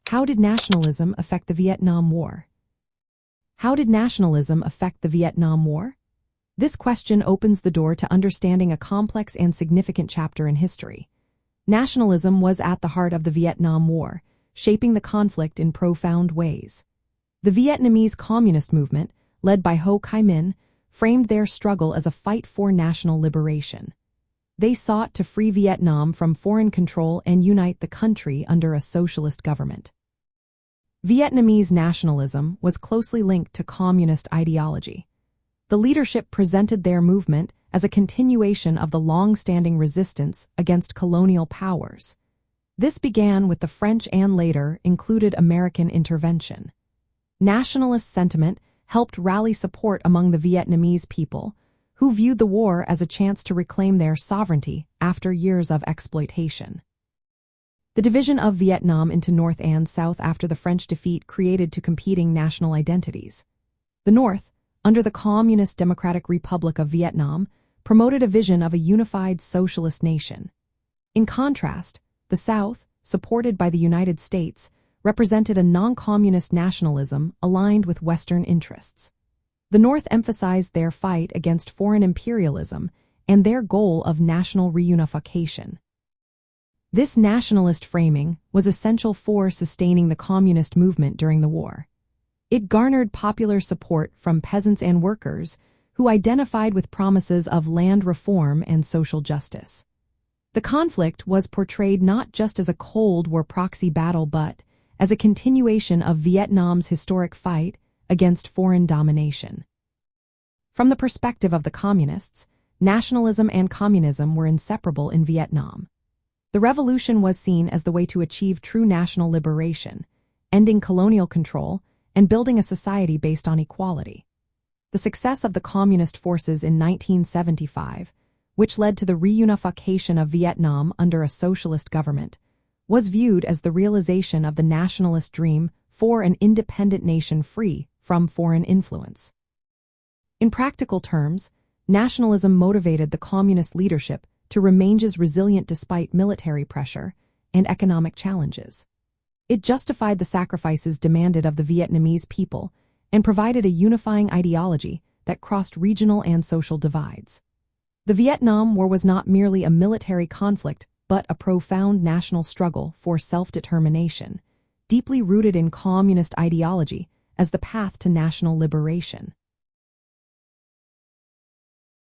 How did nationalism affect the Vietnam War? How did nationalism affect the Vietnam War? This question opens the door to understanding a complex and significant chapter in history. Nationalism was at the heart of the Vietnam War, shaping the conflict in profound ways. The Vietnamese communist movement, led by Ho Chi Minh, framed their struggle as a fight for national liberation. They sought to free Vietnam from foreign control and unite the country under a socialist government. Vietnamese nationalism was closely linked to communist ideology. The leadership presented their movement as a continuation of the long-standing resistance against colonial powers. This began with the French and later included American intervention. Nationalist sentiment helped rally support among the Vietnamese people, who viewed the war as a chance to reclaim their sovereignty after years of exploitation. The division of Vietnam into North and South after the French defeat created two competing national identities. The North, under the Communist Democratic Republic of Vietnam, promoted a vision of a unified socialist nation. In contrast, the South, supported by the United States, represented a non-communist nationalism aligned with Western interests. The North emphasized their fight against foreign imperialism and their goal of national reunification. This nationalist framing was essential for sustaining the communist movement during the war. It garnered popular support from peasants and workers who identified with promises of land reform and social justice. The conflict was portrayed not just as a Cold War proxy battle but as a continuation of Vietnam's historic fight against foreign domination. From the perspective of the communists, nationalism and communism were inseparable in Vietnam. The revolution was seen as the way to achieve true national liberation, ending colonial control and building a society based on equality. The success of the communist forces in 1975, which led to the reunification of Vietnam under a socialist government, was viewed as the realization of the nationalist dream for an independent nation free from foreign influence. In practical terms, nationalism motivated the communist leadership to remain resilient despite military pressure and economic challenges. It justified the sacrifices demanded of the Vietnamese people and provided a unifying ideology that crossed regional and social divides. The Vietnam War was not merely a military conflict, but a profound national struggle for self-determination, deeply rooted in communist ideology as the path to national liberation.